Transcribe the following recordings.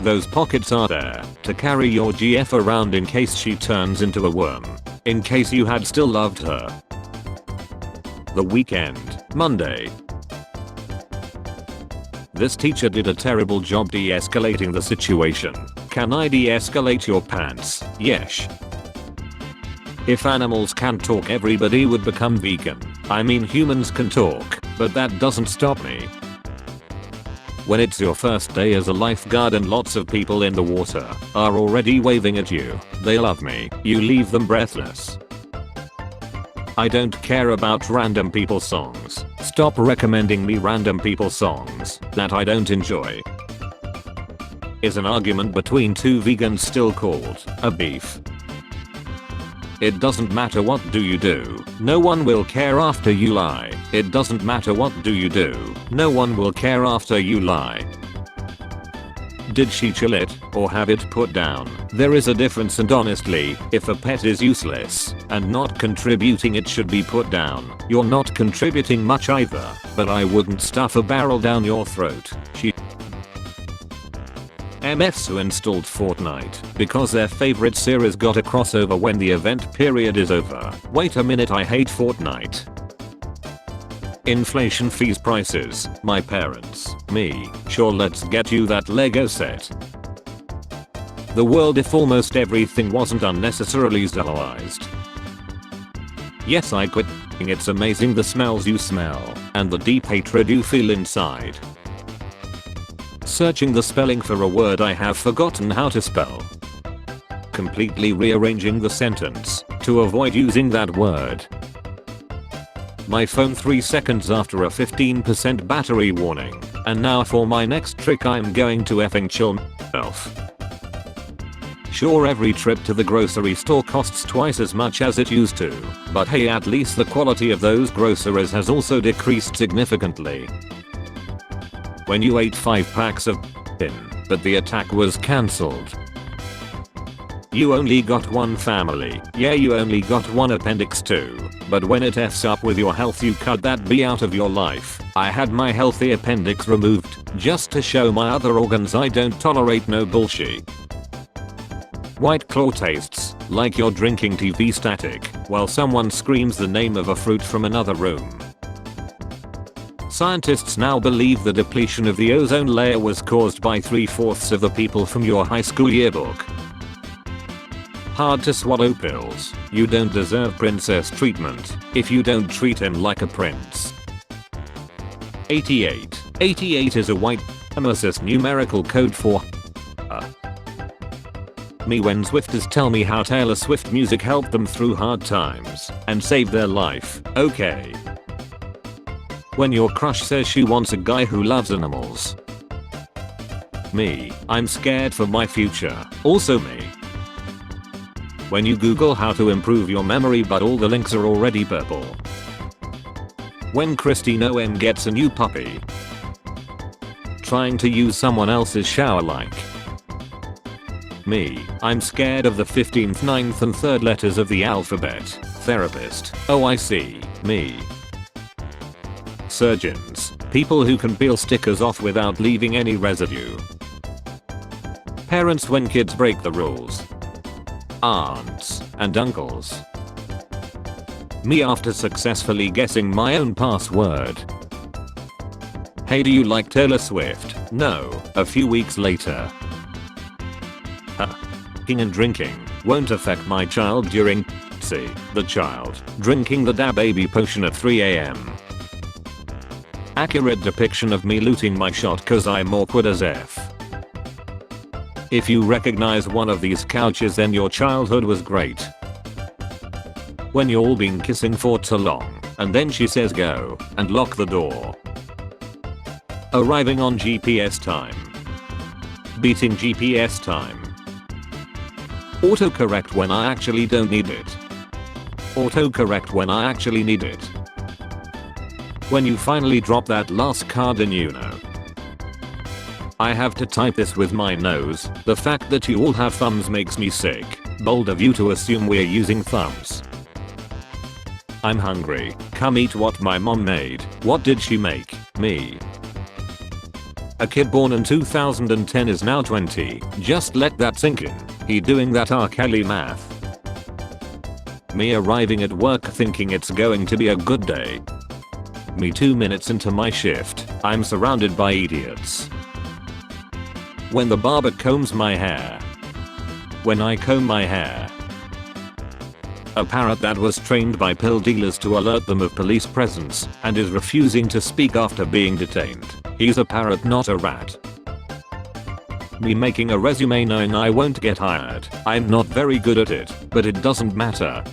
Those pockets are there to carry your GF around in case she turns into a worm. In case you had still loved her. The weekend, Monday. This teacher did a terrible job de-escalating the situation. Can I de-escalate your pants? Yes. If animals can talk, everybody would become vegan. I mean, humans can talk, but that doesn't stop me. When it's your first day as a lifeguard and lots of people in the water are already waving at you, they love me, you leave them breathless. I don't care about random people songs. Stop recommending me random people songs that I don't enjoy. Is an argument between two vegans still called a beef? It doesn't matter what do you do, no one will care after you lie. It doesn't matter what do you do, no one will care after you lie. Did she chill it or have it put down? There is a difference, and honestly, if a pet is useless and not contributing, it should be put down. You're not contributing much either, but I wouldn't stuff a barrel down your throat. She MFs who installed Fortnite because their favorite series got a crossover when the event period is over. Wait a minute, I hate Fortnite. Inflation fees prices, my parents, me, sure let's get you that Lego set. The world if almost everything wasn't unnecessarily sterilized. Yes, I quit. It's amazing the smells you smell and the deep hatred you feel inside. Searching the spelling for a word I have forgotten how to spell. Completely rearranging the sentence to avoid using that word. My phone 3 seconds after a 15% battery warning. And now for my next trick, I'm going to effing chill myself. Sure, every trip to the grocery store costs twice as much as it used to, but hey, at least the quality of those groceries has also decreased significantly. When you ate 5 packs of but the attack was cancelled. You only got one family. Yeah, you only got one appendix too. But when it f's up with your health, you cut that B out of your life. I had my healthy appendix removed just to show my other organs I don't tolerate no bullshit. White Claw tastes like you're drinking TV static while someone screams the name of a fruit from another room. Scientists now believe the depletion of the ozone layer was caused by 3/4 of the people from your high school yearbook. Hard to swallow pills. You don't deserve princess treatment if you don't treat him like a prince. 88. 88 is a white supremacist numerical code for me when Swifters tell me how Taylor Swift music helped them through hard times and saved their life. Okay. When your crush says she wants a guy who loves animals. Me, I'm scared for my future. Also me. When you Google how to improve your memory but all the links are already purple. When Christine OM gets a new puppy. Trying to use someone else's shower like. Me, I'm scared of the 15th, 9th and 3rd letters of the alphabet. Therapist. Oh, I see. Me. Surgeons. People who can peel stickers off without leaving any residue. Parents when kids break the rules. Aunts and uncles. Me after successfully guessing my own password. Hey, do you like Taylor Swift? No. A few weeks later. Eating and drinking won't affect my child during the child drinking the da baby potion at 3 AM. Accurate depiction of me looting my shot cause I'm awkward as F. If you recognize one of these couches, then your childhood was great. When you all been kissing for too long and then she says go and lock the door. Arriving on GPS time. Beating GPS time. Autocorrect when I actually don't need it. Autocorrect when I actually need it. When you finally drop that last card in Uno. I have to type this with my nose. The fact that you all have thumbs makes me sick. Bold of you to assume we're using thumbs. I'm hungry. Come eat what my mom made. What did she make? Me. A kid born in 2010 is now 20. Just let that sink in. He doing that R. Kelly math. Me arriving at work thinking it's going to be a good day. Me 2 minutes into my shift, I'm surrounded by idiots. When the barber combs my hair. When I comb my hair. A parrot that was trained by pill dealers to alert them of police presence and is refusing to speak after being detained. He's a parrot, not a rat. Me making a resume knowing I won't get hired. I'm not very good at it, but it doesn't matter.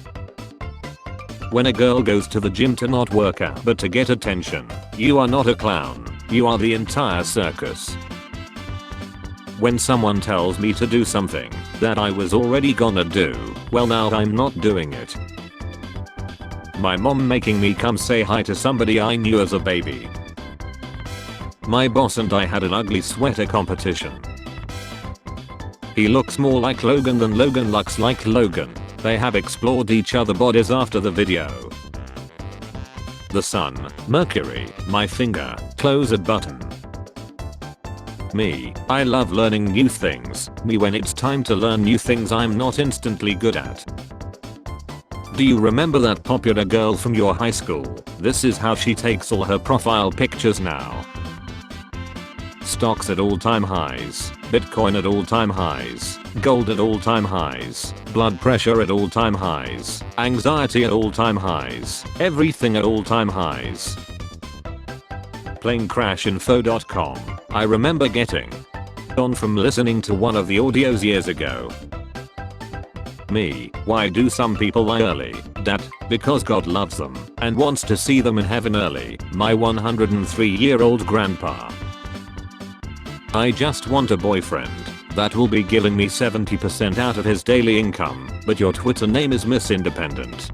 When a girl goes to the gym to not work out but to get attention. You are not a clown. You are the entire circus. When someone tells me to do something that I was already gonna do, well now I'm not doing it. My mom making me come say hi to somebody I knew as a baby. My boss and I had an ugly sweater competition. He looks more like Logan than Logan looks like Logan. They have explored each other's bodies after the video. The sun, Mercury, my finger, close a button. Me, I love learning new things. Me when it's time to learn new things I'm not instantly good at. Do you remember that popular girl from your high school? This is how she takes all her profile pictures now. Stocks at all-time highs, Bitcoin at all-time highs, gold at all-time highs, blood pressure at all-time highs, anxiety at all-time highs, everything at all-time highs. Planecrashinfo.com. I remember getting on from listening to one of the audios years ago. Me, why do some people lie early? That, because God loves them and wants to see them in heaven early. My 103-year-old grandpa. I just want a boyfriend that will be giving me 70% out of his daily income, but your Twitter name is Miss Independent.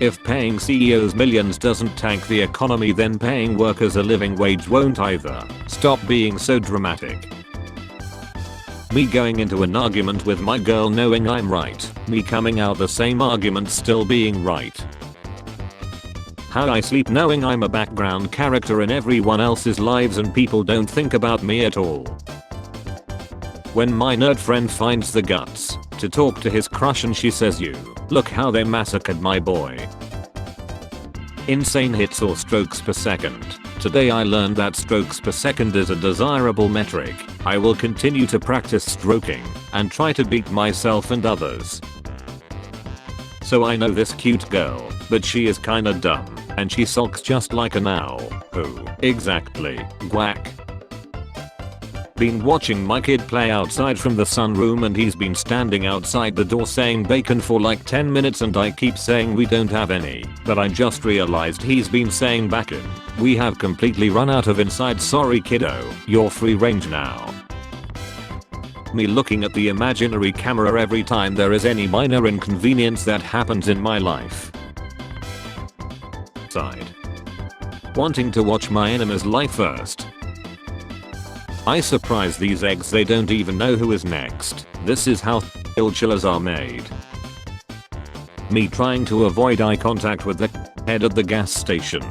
If paying CEOs millions doesn't tank the economy, then paying workers a living wage won't either. Stop being so dramatic. Me going into an argument with my girl knowing I'm right. Me coming out the same argument still being right. How I sleep knowing I'm a background character in everyone else's lives and people don't think about me at all. When my nerd friend finds the guts to talk to his crush and she says, "You, look how they massacred my boy." Insane hits or strokes per second. Today I learned that strokes per second is a desirable metric. I will continue to practice stroking and try to beat myself and others. So I know this cute girl, but she is kinda dumb and she sulks just like an owl. Who? Exactly. Quack. Been watching my kid play outside from the sunroom and he's been standing outside the door saying bacon for like 10 minutes and I keep saying we don't have any, but I just realized he's been saying bacon. We have completely run out of inside. Sorry kiddo, you're free range now. Me looking at the imaginary camera every time there is any minor inconvenience that happens in my life. Side. Wanting to watch my enemy's life first. I surprise these eggs, they don't even know who is next. This is how chillers are made. Me trying to avoid eye contact with the head at the gas station.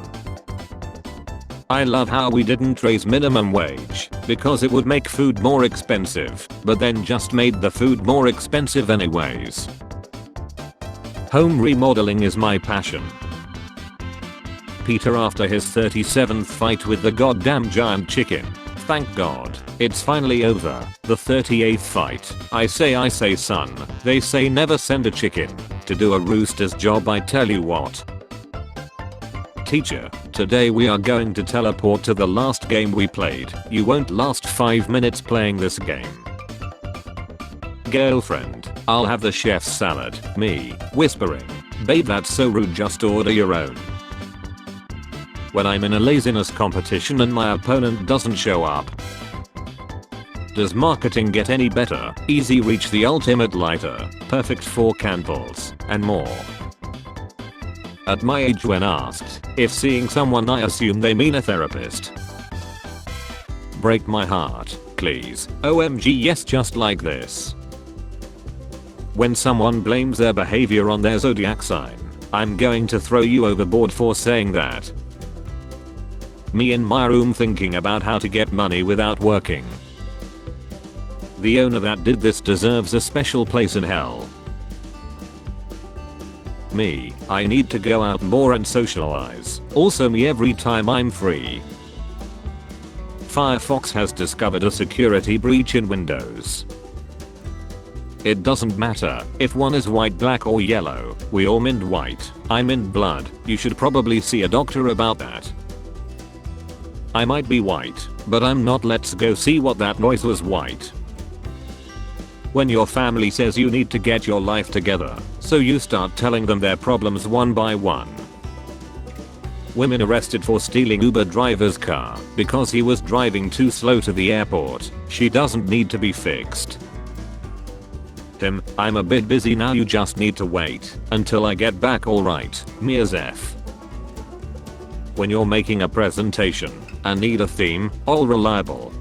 I love how we didn't raise minimum wage because it would make food more expensive, but then just made the food more expensive anyways. Home remodeling is my passion. Peter after his 37th fight with the goddamn giant chicken. Thank God, it's finally over. The 38th fight. I say son, they say never send a chicken to do a rooster's job, I tell you what. Teacher, today we are going to teleport to the last game we played. You won't last 5 minutes playing this game. Girlfriend, I'll have the chef's salad. Me, whispering, babe that's so rude, just order your own. When I'm in a laziness competition and my opponent doesn't show up. Does marketing get any better? Easy reach, the ultimate lighter, perfect for candles, and more. At my age, when asked if seeing someone, I assume they mean a therapist. Break my heart, please. OMG yes, just like this. When someone blames their behavior on their zodiac sign, I'm going to throw you overboard for saying that. Me in my room thinking about how to get money without working. The owner that did this deserves a special place in hell. Me, I need to go out more and socialize. Also me every time I'm free. Firefox has discovered a security breach in Windows. It doesn't matter if one is white, black or yellow. We all mint white. I mint blood. You should probably see a doctor about that. I might be white, but I'm not. Let's go see what that noise was. White. When your family says you need to get your life together, so you start telling them their problems one by one. Women arrested for stealing Uber driver's car because he was driving too slow to the airport. She doesn't need to be fixed. Him, I'm a bit busy now, you just need to wait until I get back. Alright, me as F. When you're making a presentation and need a theme, all reliable.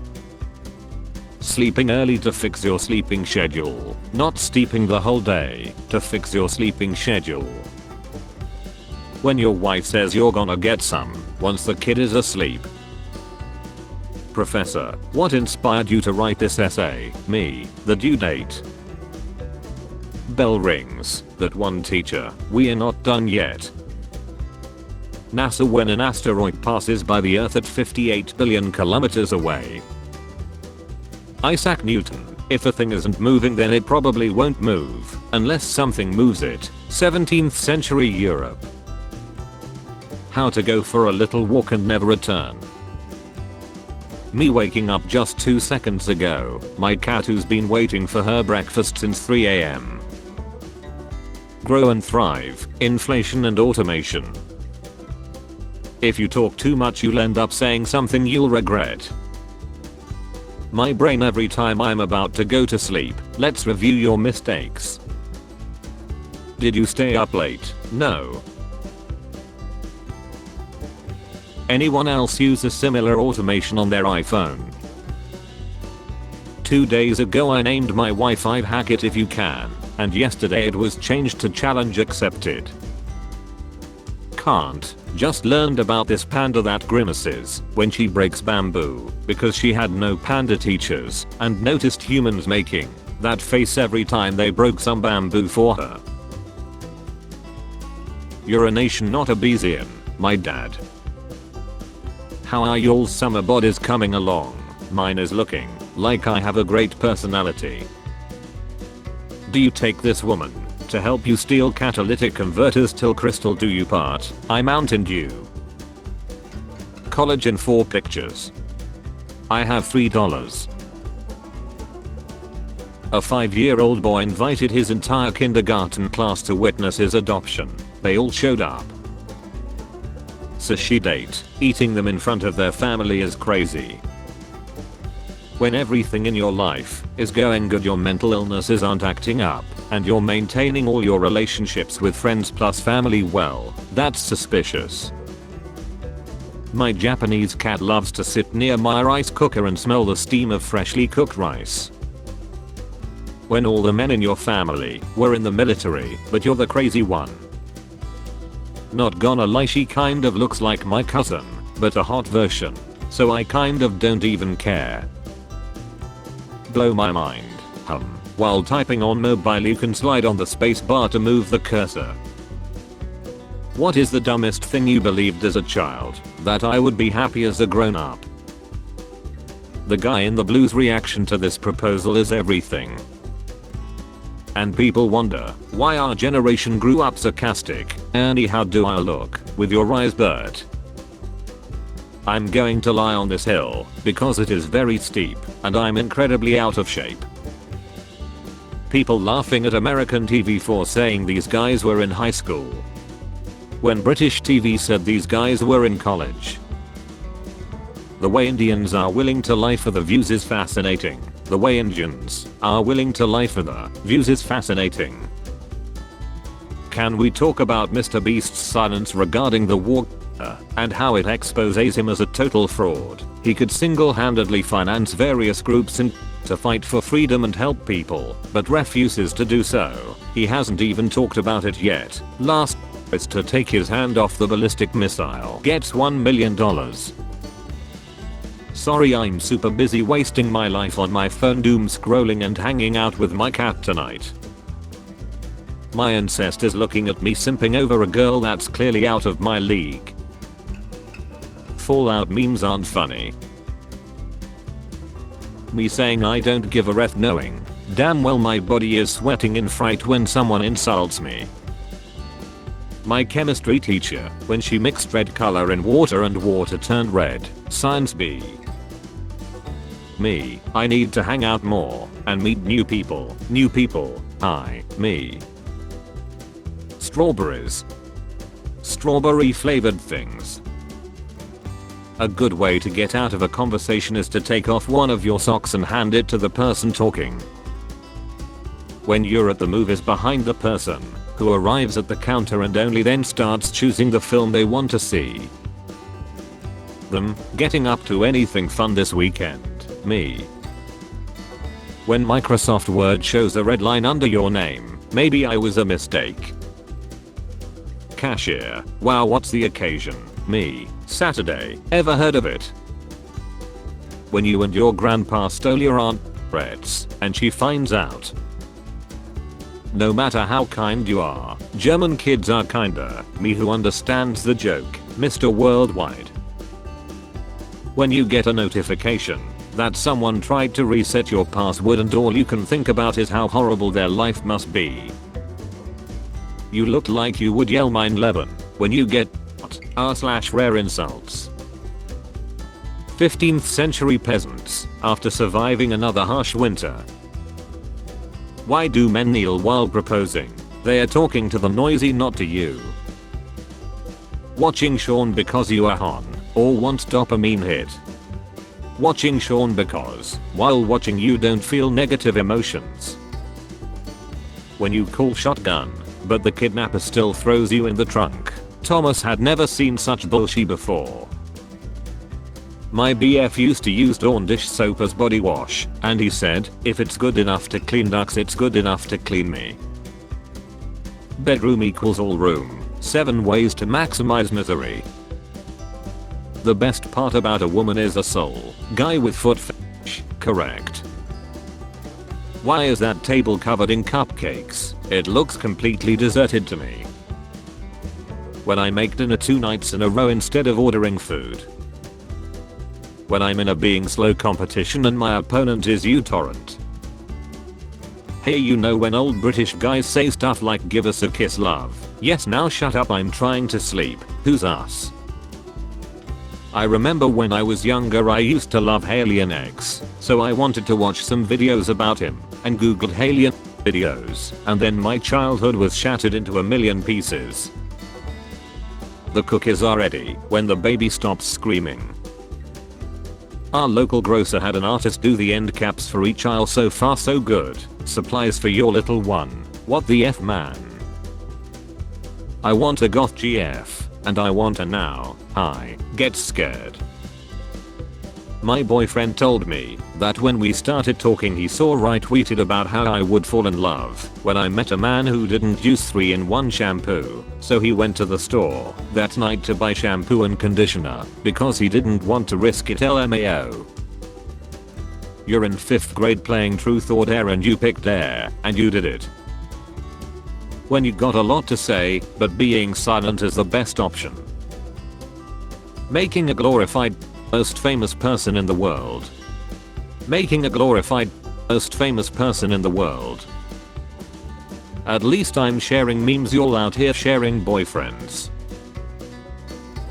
Sleeping early to fix your sleeping schedule, not sleeping the whole day to fix your sleeping schedule. When your wife says you're gonna get some once the kid is asleep. Professor, what inspired you to write this essay? Me, the due date. Bell rings. That one teacher. We are not done yet. NASA, when an asteroid passes by the Earth at 58 billion kilometers away. Isaac Newton, if a thing isn't moving then it probably won't move unless something moves it. 17th century Europe. How to go for a little walk and never return. Me waking up just 2 seconds ago. My cat who's been waiting for her breakfast since 3 AM. Grow and thrive, inflation and automation. If you talk too much you'll end up saying something you'll regret. My brain every time I'm about to go to sleep. Let's review your mistakes. Did you stay up late? No. Anyone else use a similar automation on their iPhone? 2 days ago I named my Wi-Fi hack it if you can. And yesterday it was changed to challenge accepted. Can't. Just learned about this panda that grimaces when she breaks bamboo because she had no panda teachers and noticed humans making that face every time they broke some bamboo for her. Urination not a Bayesian, my dad. How are y'all's summer bodies coming along? Mine is looking like I have a great personality. Do you take this woman to help you steal catalytic converters till crystal do you part? I Mountain Dew. College in 4 pictures. I have $3. A 5-year-old boy invited his entire kindergarten class to witness his adoption. They all showed up. Sushi date. Eating them in front of their family is crazy. When everything in your life is going good, your mental illnesses aren't acting up, and you're maintaining all your relationships with friends plus family well, that's suspicious. My Japanese cat loves to sit near my rice cooker and smell the steam of freshly cooked rice. When all the men in your family were in the military, but you're the crazy one. Not gonna lie, she kind of looks like my cousin, but a hot version, so I kind of don't even care. Blow my mind. While typing on mobile you can slide on the space bar to move the cursor. What is the dumbest thing you believed as a child that I would be happy as a grown up? The guy in the blues reaction to this proposal is everything. And people wonder why our generation grew up sarcastic. Ernie, how do I look with your eyes, Bert? I'm going to lie on this hill because it is very steep and I'm incredibly out of shape. People laughing at American TV for saying these guys were in high school, when British TV said these guys were in college. The way Indians are willing to lie for the views is fascinating. The way Indians are willing to lie for the views is fascinating. Can we talk about Mr. Beast's silence regarding the war and how it exposes him as a total fraud? He could single-handedly finance various groups to fight for freedom and help people, but refuses to do so. He hasn't even talked about it yet. Last is to take his hand off the ballistic missile. Gets $1 million. Sorry, I'm super busy wasting my life on my phone doom scrolling and hanging out with my cat tonight. My ancestors looking at me simping over a girl that's clearly out of my league. Fallout memes aren't funny. Me saying I don't give a ref knowing damn well my body is sweating in fright when someone insults me. My chemistry teacher when she mixed red color in water and water turned red. Science B. Me, I need to hang out more and meet new people. New people. I, me. Strawberries. Strawberry flavored things. A good way to get out of a conversation is to take off one of your socks and hand it to the person talking. When you're at the movies behind the person who arrives at the counter and only then starts choosing the film they want to see. Them getting up to anything fun this weekend. Me. When Microsoft Word shows a red line under your name, maybe I was a mistake. Cashier. Wow, what's the occasion? Me. Saturday. Ever heard of it? When you and your grandpa stole your aunt Brett's and she finds out. No matter how kind you are, German kids are kinder. Me who understands the joke, Mr. Worldwide. When you get a notification that someone tried to reset your password and all you can think about is how horrible their life must be. You look like you would yell mine Lebanon when you get r/rare insults. 15th century peasants after surviving another harsh winter. Why do men kneel while proposing? They are talking to the noisy, not to you. Watching Shaun because you are on or want dopamine hit. Watching Shaun because while watching you don't feel negative emotions. When you call shotgun but the kidnapper still throws you in the trunk. Thomas had never seen such bullshit before. My BF used to use Dawn dish soap as body wash, and he said, if it's good enough to clean ducks it's good enough to clean me. Bedroom equals all room. 7 ways to maximize misery. The best part about a woman is a soul. Guy with foot fetish. Correct. Why is that table covered in cupcakes? It looks completely deserted to me. When I make dinner 2 nights in a row instead of ordering food. When I'm in a being slow competition and my opponent is uTorrent. Hey, you know when old British guys say stuff like give us a kiss love. Yes, now shut up, I'm trying to sleep. Who's us? I remember when I was younger I used to love Alien X, so I wanted to watch some videos about him and googled Alien videos, and then my childhood was shattered into a million pieces. The cookies are ready when the baby stops screaming. Our local grocer had an artist do the end caps for each aisle. So far so good. Supplies for your little one. What the F, man? I want a goth GF. And I want a now. Hi. Get scared. My boyfriend told me that when we started talking he saw I tweeted about how I would fall in love when I met a man who didn't use 3-in-1 shampoo, so he went to the store that night to buy shampoo and conditioner because he didn't want to risk it. LMAO. You're in 5th grade playing Truth or Dare and you picked Dare and you did it. When you got a lot to say but being silent is the best option. Making a glorified most famous person in the world. Making a glorified most famous person in the world. At least I'm sharing memes, you're out here sharing boyfriends.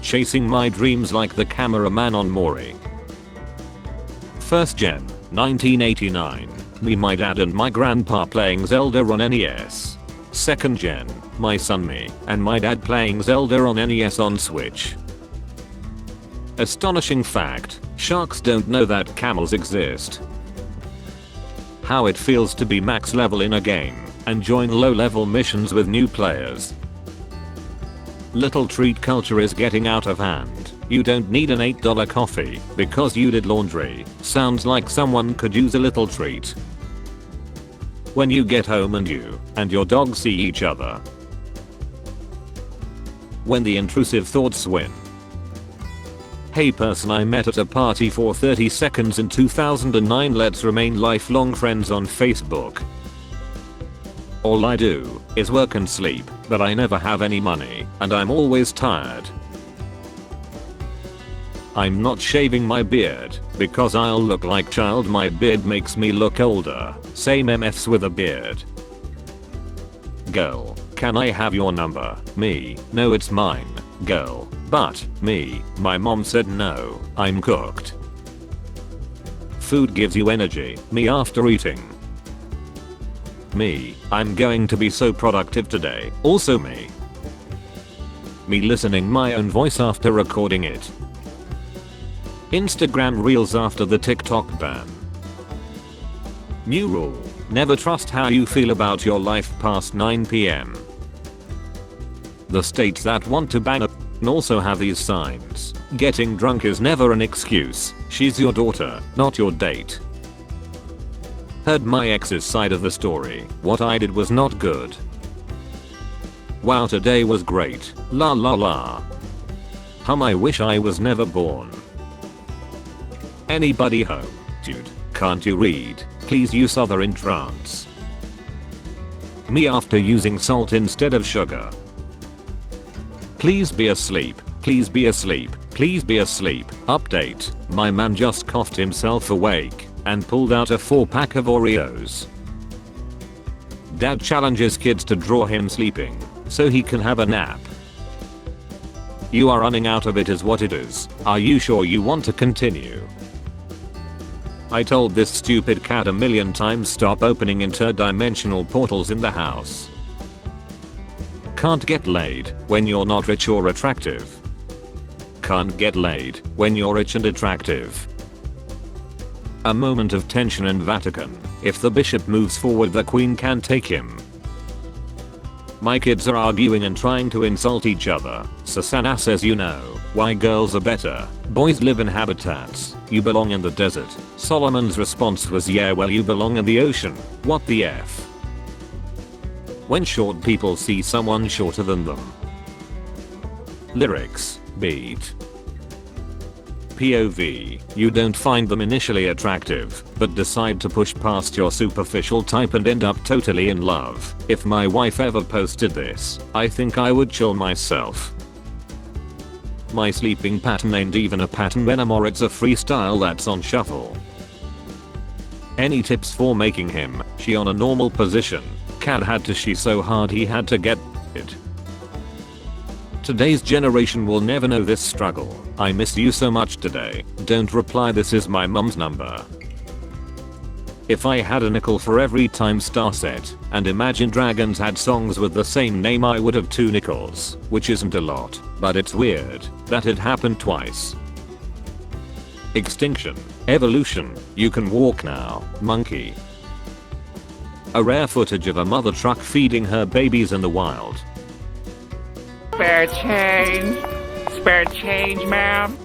Chasing my dreams like the cameraman on Maury. 1st gen, 1989. Me, my dad and my grandpa playing Zelda on NES. 2nd gen, my son, me, and my dad playing Zelda on NES on Switch. Astonishing fact, sharks don't know that camels exist. How it feels to be max level in a game and join low level missions with new players. Little treat culture is getting out of hand. You don't need an $8 coffee because you did laundry. Sounds like someone could use a little treat. When you get home and you and your dog see each other. When the intrusive thoughts win. Hey person I met at a party for 30 seconds in 2009, let's remain lifelong friends on Facebook. All I do is work and sleep, but I never have any money, and I'm always tired. I'm not shaving my beard, because I'll look like child, my beard makes me look older, same MFs with a beard. Girl, can I have your number? Me, no it's mine. Girl, but, me, my mom said no, I'm cooked. Food gives you energy, me after eating. Me, I'm going to be so productive today, also me. Me listening my own voice after recording it. Instagram Reels after the TikTok ban. New rule, never trust how you feel about your life past 9 PM. The states that want to ban it also have these signs. Getting drunk is never an excuse, she's your daughter, not your date. Heard my ex's side of the story, what I did was not good. Wow today was great, la la la. I wish I was never born. Anybody home? Dude, can't you read? Please use other in trance. Me after using salt instead of sugar. Please be asleep, please be asleep, please be asleep. Update, my man just coughed himself awake and pulled out a 4-pack of Oreos. Dad challenges kids to draw him sleeping so he can have a nap. You are running out of it is what it is. Are you sure you want to continue? I told this stupid cat a million times stop opening interdimensional portals in the house. Can't get laid when you're not rich or attractive. Can't get laid when you're rich and attractive. A moment of tension in Vatican. If the bishop moves forward the queen can take him. My kids are arguing and trying to insult each other. Susanna says you know why girls are better. Boys live in habitats. You belong in the desert. Solomon's response was yeah well you belong in the ocean. What the F? When short people see someone shorter than them. Lyrics, beat. POV, you don't find them initially attractive, but decide to push past your superficial type and end up totally in love. If my wife ever posted this, I think I would chill myself. My sleeping pattern ain't even a pattern anymore, it's a freestyle that's on shuffle. Any tips for making him, she on a normal position? Cat had to she so hard he had to get it. Today's generation will never know this struggle. I miss you so much today. Don't reply, this is my mom's number. If I had a nickel for every time Starset and Imagine Dragons had songs with the same name I would have 2 nickels, which isn't a lot, but it's weird that it happened twice. Extinction. Evolution. You can walk now, monkey. A rare footage of a mother truck feeding her babies in the wild. Spare change, ma'am.